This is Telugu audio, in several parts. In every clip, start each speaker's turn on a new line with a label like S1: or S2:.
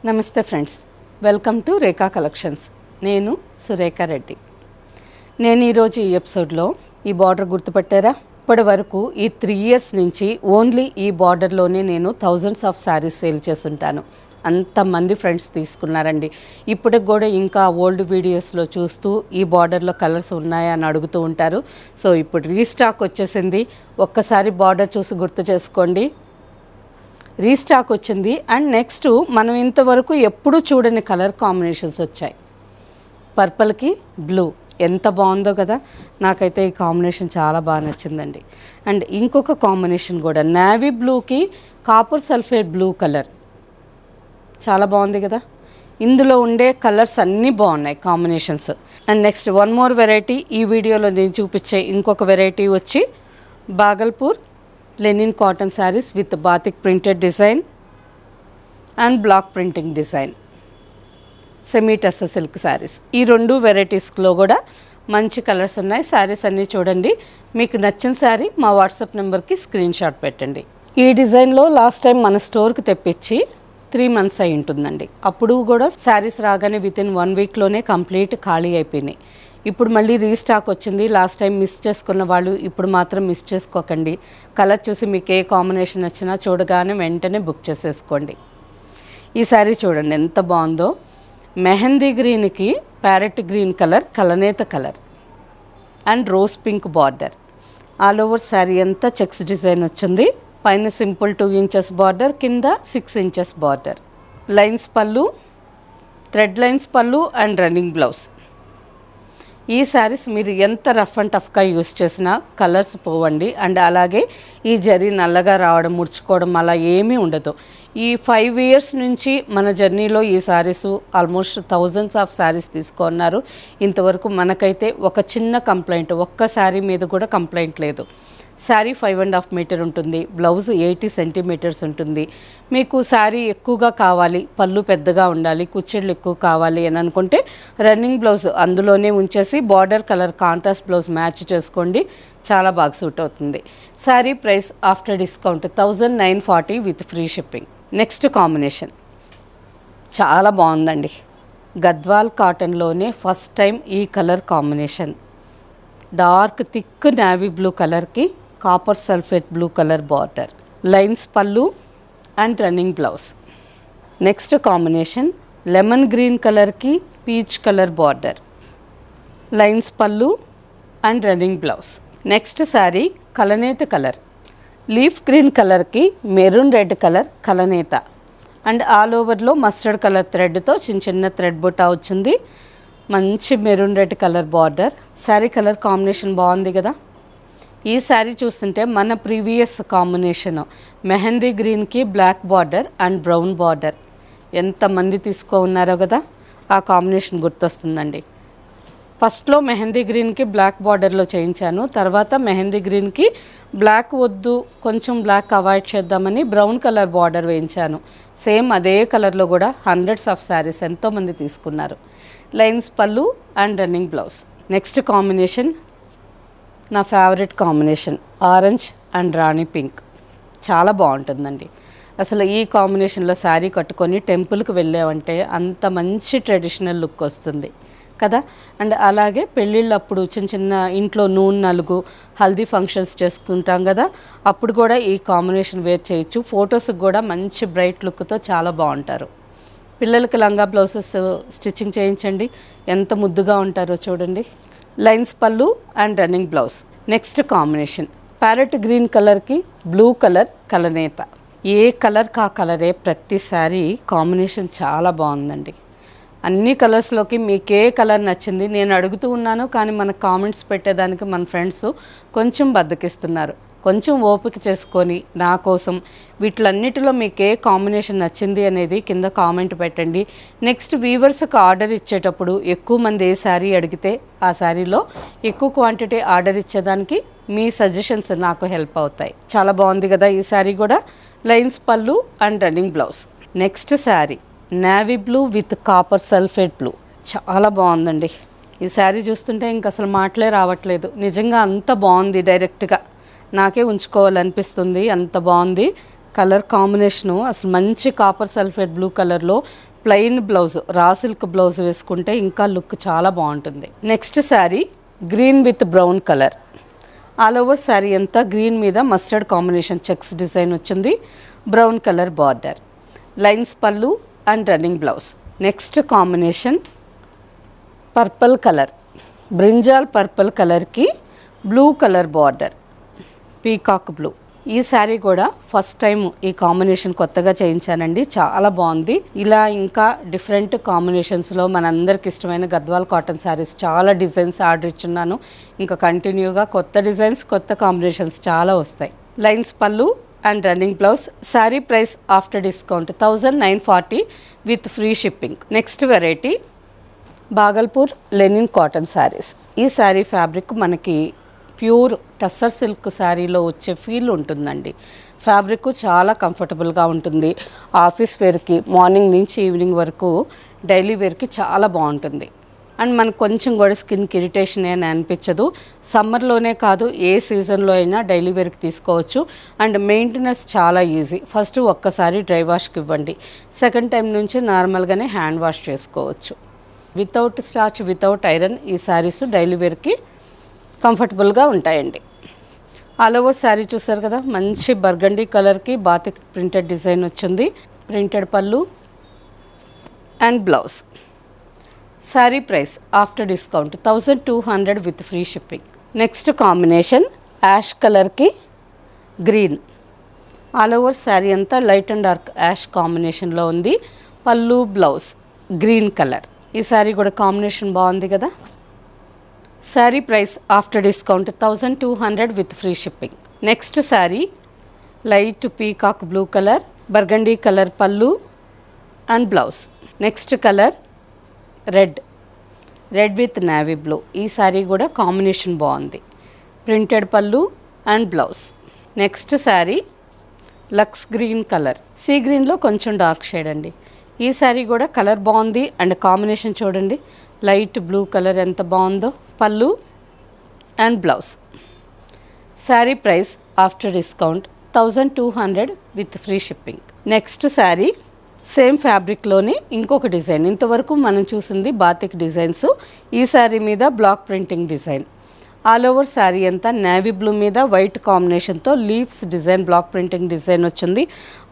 S1: నమస్తే friends, welcome to Rekha collections. నేను సురేఖ రెడ్డి. నేను ఈరోజు ఈ ఎపిసోడ్లో ఈ బార్డర్ గుర్తుపట్టారా? ఇప్పటి వరకు ఈ 3 years నుంచి ఓన్లీ ఈ బార్డర్లోనే నేను థౌజండ్స్ ఆఫ్ శారీస్ సేల్ చేస్తుంటాను. అంతమంది ఫ్రెండ్స్ తీసుకున్నారండి. ఇప్పటికి కూడా ఇంకా ఓల్డ్ వీడియోస్లో చూస్తూ ఈ బార్డర్లో కలర్స్ ఉన్నాయా అని అడుగుతూ ఉంటారు. సో ఇప్పుడు రీస్టాక్ వచ్చేసింది. ఒక్కసారి బార్డర్ చూసి గుర్తు చేసుకోండి. రీస్టాక్ వచ్చింది. అండ్ నెక్స్ట్ మనం ఇంతవరకు ఎప్పుడూ చూడని కలర్ కాంబినేషన్స్ వచ్చాయి. పర్పుల్కి బ్లూ ఎంత బాగుందో కదా. నాకైతే ఈ కాంబినేషన్ చాలా బాగా నచ్చిందండి. అండ్ ఇంకొక కాంబినేషన్ కూడా నేవీ బ్లూకి కాపర్ సల్ఫేట్ బ్లూ కలర్ చాలా బాగుంది కదా. ఇందులో ఉండే కలర్స్ అన్నీ బాగున్నాయి combinations. And next one more variety, ఈ వీడియోలో నేను చూపించే ఇంకొక వెరైటీ వచ్చి Bhagalpur linen cotton saris with batik printed design and black printing design semi tussar silk saris. ఈ 2 వెరైటీస్లో కూడా మంచి కలర్స్ ఉన్నాయి. శారీస్ అన్నీ చూడండి. మీకు నచ్చిన శారీ మా వాట్సాప్ నెంబర్కి స్క్రీన్ షాట్ పెట్టండి. ఈ డిజైన్లో లాస్ట్ టైం మన స్టోర్కి తెప్పించి 3 months అయి ఉంటుందండి. అప్పుడు కూడా శారీస్ రాగానే వితిన్ 1 weekలోనే కంప్లీట్ ఖాళీ అయిపోయినాయి. ఇప్పుడు మళ్ళీ రీస్టాక్ వచ్చింది. లాస్ట్ టైం మిస్ చేసుకున్న వాళ్ళు ఇప్పుడు మాత్రం మిస్ చేసుకోకండి. కలర్ చూసి మీకు ఏ కాంబినేషన్ నచ్చినా చూడగానే వెంటనే బుక్ చేసేసుకోండి. ఈ శారీ చూడండి ఎంత బాగుందో. మెహందీ గ్రీన్కి ప్యారెట్ గ్రీన్ కలర్, కలనేత colour and rose pink border. All over sari అంతా చెక్స్ డిజైన్ వచ్చింది. పైన సింపుల్ 2 inches బార్డర్, కింద 6 inches బార్డర్. లైన్స్ పళ్ళు, thread lines pallu and running blouse. ఈ శారీస్ మీరు ఎంత రఫ్ అండ్ టఫ్గా యూస్ చేసినా కలర్స్ పోవండి. అండ్ అలాగే ఈ జరీ నల్లగా రావడం, ముడుచుకోవడం అలా ఏమీ ఉండదు. ఈ 5 years నుంచి మన జర్నీలో ఈ saris almost thousands of saris తీసుకున్నారు. ఇంతవరకు మనకైతే ఒక చిన్న కంప్లైంట్, ఒక్క శారీ మీద కూడా కంప్లైంట్ లేదు. శారీ 5.5 meter ఉంటుంది. బ్లౌజ్ 80 centimeters ఉంటుంది. మీకు శారీ ఎక్కువగా కావాలి, పళ్ళు పెద్దగా ఉండాలి, కుచ్చెళ్ళు ఎక్కువ కావాలి అని అనుకుంటే రన్నింగ్ బ్లౌజ్ అందులోనే ఉంచేసి border colour contrast blouse match చేసుకోండి. చాలా బాగా సూట్ అవుతుంది. Sari price after discount 1940 with free shipping. Next combination చాలా బాగుందండి. గద్వాల్ కాటన్లోనే ఫస్ట్ టైం ఈ colour combination. Dark thick navy blue కలర్కి copper sulphate blue colour border, lines pallu and running blouse. Next combination lemon green కలర్కి peach colour border, lines pallu and running blouse. Next sari కలనేత కలర్, లీఫ్ గ్రీన్ కలర్కి maroon red colour కలనేత and all ఓవర్లో మస్టర్డ్ కలర్ థ్రెడ్తో చిన్న థ్రెడ్ బుట్టా వచ్చింది. మంచి maroon red colour border. Sari colour combination బాగుంది కదా. ఈ శారీ చూస్తుంటే మన ప్రీవియస్ కాంబినేషన్ మెహందీ గ్రీన్కి black border and brown border ఎంతమంది ఉన్నారో కదా, ఆ కాంబినేషన్ గుర్తొస్తుందండి. ఫస్ట్లో మెహందీ గ్రీన్కి బ్లాక్ బార్డర్లో చేయించాను. తర్వాత మెహందీ గ్రీన్కి బ్లాక్ వద్దు, కొంచెం బ్లాక్ అవాయిడ్ చేద్దామని బ్రౌన్ కలర్ బార్డర్ వేయించాను. సేమ్ అదే కలర్లో కూడా హండ్రెడ్స్ ఆఫ్ శారీస్ ఎంతోమంది తీసుకున్నారు. Lines pallu and running blouse. Next combination నా favourite combination orange and rani pink. చాలా బాగుంటుందండి. అసలు ఈ కాంబినేషన్లో శారీ కట్టుకొని టెంపుల్కి వెళ్ళామంటే అంత మంచి ట్రెడిషనల్ లుక్ వస్తుంది కదా. అండ్ అలాగే పెళ్ళిళ్ళప్పుడు చిన్న ఇంట్లో నూనె నలుగు, హల్దీ ఫంక్షన్స్ చేసుకుంటాం కదా, అప్పుడు కూడా ఈ కాంబినేషన్ వేర్ చేయొచ్చు. ఫొటోస్కి కూడా మంచి బ్రైట్ లుక్తో చాలా బాగుంటారు. పిల్లలకి లంగా బ్లౌజెస్ స్టిచ్చింగ్ చేయించండి, ఎంత ముద్దుగా ఉంటారో చూడండి. Lines pallu and running blouse. Next combination parrot green కలర్కి బ్లూ కలర్ కలనేత. ఏ కలర్ కా కలరే, ప్రతిసారి కాంబినేషన్ చాలా బాగుందండి. అన్ని కలర్స్లోకి మీకు ఏ కలర్ నచ్చింది నేను అడుగుతూ ఉన్నాను, కానీ మన కామెంట్స్ పెట్టేదానికి మన ఫ్రెండ్స్ కొంచెం బద్దకిస్తున్నారు. కొంచెం ఓపిక చేసుకొని నా కోసం వీటిలన్నిటిలో మీకు ఏ కాంబినేషన్ నచ్చింది అనేది కింద కామెంట్ పెట్టండి. నెక్స్ట్ వీవర్స్కి ఆర్డర్ ఇచ్చేటప్పుడు ఎక్కువ మంది ఏ శారీ అడిగితే ఆ శారీలో ఎక్కువ క్వాంటిటీ ఆర్డర్ ఇచ్చేదానికి మీ సజెషన్స్ నాకు హెల్ప్ అవుతాయి. చాలా బాగుంది కదా ఈ శారీ కూడా. Lines pallu and running blouse. Next sari navy blue with copper sulphate blue. చాలా బాగుందండి. ఈ శారీ చూస్తుంటే ఇంక అసలు మాటలే రావట్లేదు. నిజంగా అంత బాగుంది, డైరెక్ట్గా నాకే ఉంచుకోవాలనిపిస్తుంది, అంత బాగుంది. కలర్ కాంబినేషను అసలు మంచి కాపర్ సల్ఫేట్ బ్లూ కలర్లో plain blouse, raw silk blouse వేసుకుంటే ఇంకా లుక్ చాలా బాగుంటుంది. Next sari green with brown colour. All over sari అంతా గ్రీన్ మీద మస్టర్డ్ కాంబినేషన్ చెక్స్ డిజైన్ వచ్చింది. Brown colour border, lines pallu and running blouse. Next combination purple colour, brinjal purple కలర్కి blue colour border, peacock blue. ఈ శారీ కూడా ఫస్ట్ టైం ఈ కాంబినేషన్ కొత్తగా చేయించానండి, చాలా బాగుంది. ఇలా ఇంకా డిఫరెంట్ కాంబినేషన్స్లో మనందరికి ఇష్టమైన గద్వాల్ కాటన్ శారీస్ చాలా డిజైన్స్ ఆర్డర్ ఇచ్చున్నాను. ఇంకా కంటిన్యూగా కొత్త డిజైన్స్, కొత్త కాంబినేషన్స్ చాలా వస్తాయి. Lines pallu and running blouse. Sari price after discount 1940 with free shipping. Next variety Bhagalpur linen cotton saris. ఈ శారీ ఫ్యాబ్రిక్ మనకి ప్యూర్ టస్సర్ సిల్క్ శారీలో వచ్చే ఫీల్ ఉంటుందండి. ఫ్యాబ్రిక్ చాలా కంఫర్టబుల్గా ఉంటుంది. ఆఫీస్ వేర్కి, మార్నింగ్ నుంచి ఈవినింగ్ వరకు డైలీ వేర్కి చాలా బాగుంటుంది. అండ్ మనకు కొంచెం కూడా స్కిన్కి ఇరిటేషన్ అని అనిపించదు. సమ్మర్లోనే కాదు, ఏ సీజన్లో అయినా డైలీ వేర్కి తీసుకోవచ్చు. అండ్ మెయింటెనెన్స్ చాలా ఈజీ. ఫస్ట్ ఒక్కసారి డ్రై వాష్కి ఇవ్వండి, సెకండ్ టైం నుంచి నార్మల్గానే హ్యాండ్ వాష్ చేసుకోవచ్చు. వితౌట్ స్టార్చ్, వితౌట్ ఐరన్ ఈ శారీస్ డైలీ వేర్కి కంఫర్టబుల్గా ఉంటాయండి. ఆల్ ఓవర్ శారీ చూసారు కదా, మంచి బర్గండీ కలర్కి బాతిక్ ప్రింటెడ్ డిజైన్ వచ్చింది. ప్రింటెడ్ పళ్ళు and blouse. Sari price after discount 1200 with free shipping. Next combination ash కలర్కి గ్రీన్. ఆల్ ఓవర్ శారీ అంతా లైట్ అండ్ డార్క్ యాష్ కాంబినేషన్లో ఉంది. పళ్ళు బ్లౌజ్ గ్రీన్ కలర్. ఈ శారీ కూడా కాంబినేషన్ బాగుంది కదా. Sari price after discount 1200 with free shipping. Next sari light peacock blue colour, burgundy colour pallu and blouse. Next colour red with navy blue. ఈ శారీ కూడా కాంబినేషన్ బాగుంది. ప్రింటెడ్ పళ్ళు and blouse. Next sari lux green colour, sea గ్రీన్లో కొంచెం డార్క్ షేడ్ అండి. ఈ శారీ కూడా కలర్ బాగుంది అండ్ కాంబినేషన్ చూడండి, లైట్ బ్లూ కలర్ ఎంత బాగుందో. Pallu and blouse. Sari price after discount 1200 with free shipping. Next sari same ఫ్యాబ్రిక్లోనే ఇంకొక డిజైన్. ఇంతవరకు మనం చూసింది బాతిక్ డిజైన్స్, ఈ శారీ మీద block printing design. All over sari అంతా నేవీ బ్లూ మీద వైట్ కాంబినేషన్తో leaves design, block printing design వచ్చింది.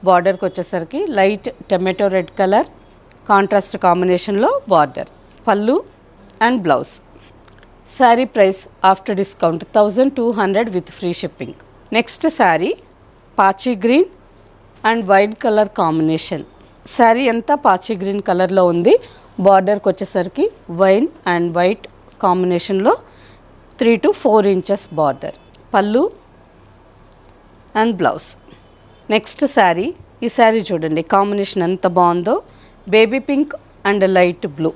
S1: బార్డర్కి వచ్చేసరికి light tomato red colour contrast కాంబినేషన్లో border, pallu and blouse. Sari price after discount 1200 with free shipping. Next sari పాచీ green and white colour combination. Sari అంతా పాచీ గ్రీన్ కలర్లో ఉంది. బార్డర్కి వచ్చేసరికి వైన్ అండ్ వైట్ కాంబినేషన్లో 3 to 4 inches border, pallu and blouse. Next sari, ఈ శారీ చూడండి కాంబినేషన్ ఎంత బాగుందో, baby pink and light blue.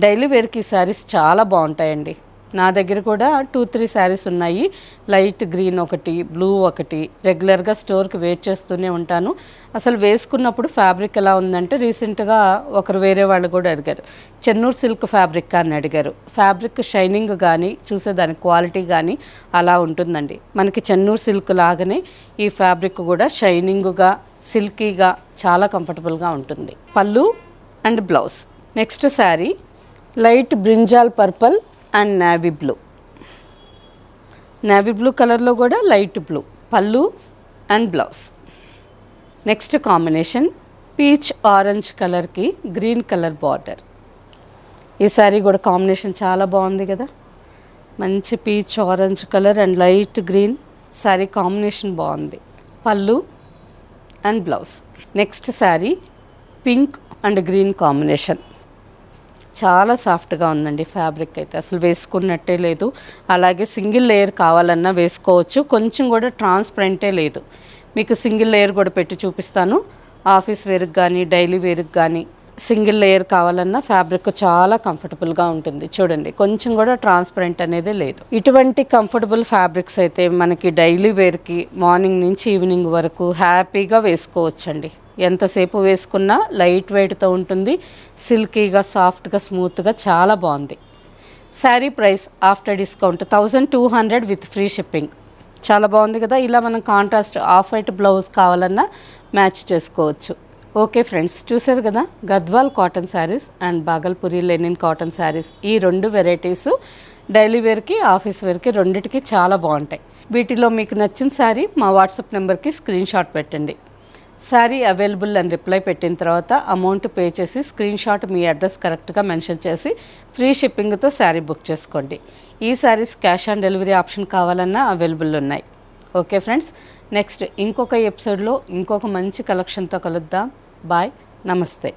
S1: Daily వేర్కి ఈ శారీస్ చాలా బాగుంటాయండి. నా దగ్గర కూడా 2-3 శారీస్ ఉన్నాయి. లైట్ గ్రీన్ ఒకటి, బ్లూ ఒకటి. రెగ్యులర్గా స్టోర్కి వేర్ చేస్తూనే ఉంటాను. అసలు వేసుకున్నప్పుడు ఫ్యాబ్రిక్ ఎలా ఉందంటే, రీసెంట్గా ఒకరు వేరే వాళ్ళు కూడా అడిగారు, చెన్నూరు సిల్క్ ఫ్యాబ్రిక్ అని అడిగారు. ఫ్యాబ్రిక్ షైనింగ్ కానీ, చూసేదాని క్వాలిటీ కానీ అలా ఉంటుందండి. మనకి చెన్నూరు సిల్క్ లాగానే ఈ ఫ్యాబ్రిక్ కూడా షైనింగ్గా, సిల్కీగా చాలా కంఫర్టబుల్గా ఉంటుంది. పళ్ళు and blouse. Next sari light brinjal purple and navy blue. Navy blue కలర్లో కూడా లైట్ బ్లూ, పళ్ళు and blouse. Next combination peach orange కలర్కి గ్రీన్ కలర్ బార్డర్. ఈ శారీ కూడా కాంబినేషన్ చాలా బాగుంది కదా, మంచి peach orange colour and light green. Sari combination బాగుంది. పళ్ళు and blouse. Next sari pink and green combination. చాలా సాఫ్ట్గా ఉందండి ఫ్యాబ్రిక్ అయితే, అసలు వేసుకున్నట్టే లేదు. అలాగే సింగిల్ లేయర్ కావాలన్నా వేసుకోవచ్చు. కొంచెం కూడా ట్రాన్స్పరెంటే లేదు. మీకు సింగిల్ లేయర్ కూడా పెట్టి చూపిస్తాను. ఆఫీస్ వేర్కి కానీ, డైలీ వేర్కి కానీ సింగిల్ లేయర్ కావాలన్నా ఫ్యాబ్రిక్ చాలా కంఫర్టబుల్గా ఉంటుంది. చూడండి, కొంచెం కూడా ట్రాన్స్పరెంట్ అనేది లేదు. ఇటువంటి కంఫర్టబుల్ ఫ్యాబ్రిక్స్ అయితే మనకి డైలీ వేర్కి మార్నింగ్ నుంచి ఈవినింగ్ వరకు హ్యాపీగా వేసుకోవచ్చండి. ఎంతసేపు వేసుకున్నా లైట్ వెయిట్తో ఉంటుంది. సిల్కీగా, సాఫ్ట్గా, స్మూత్గా చాలా బాగుంది. Sari price after discount 1200 with free shipping. చాలా బాగుంది కదా. ఇలా మనం కాంట్రాస్ట్ ఆఫ్ వైట్ బ్లౌజ్ కావాలన్నా మ్యాచ్ చేసుకోవచ్చు. ఓకే ఫ్రెండ్స్, చూసారు కదా, Gadwal cotton saris and Bhagalpuri linen cotton saris, ఈ 2 వెరైటీస్ డైలీ వేర్కి, ఆఫీస్ వేర్కి రెండిటికి చాలా బాగుంటాయి. వీటిలో మీకు నచ్చిన శారీ మా వాట్సాప్ నెంబర్కి స్క్రీన్ షాట్ పెట్టండి. శారీ అవైలబుల్ అని రిప్లై పెట్టిన తర్వాత అమౌంట్ పే చేసి స్క్రీన్ షాట్ మీ అడ్రస్ కరెక్ట్గా మెన్షన్ చేసి ఫ్రీ షిప్పింగ్తో శారీ బుక్ చేసుకోండి. ఈ saris cash on delivery option కావాలన్నా అవైలబుల్ ఉన్నాయి. ఓకే ఫ్రెండ్స్, నెక్స్ట్ ఇంకొక ఎపిసోడ్లో ఇంకొక మంచి కలెక్షన్తో కలుద్దాం. బాయ్, నమస్తే.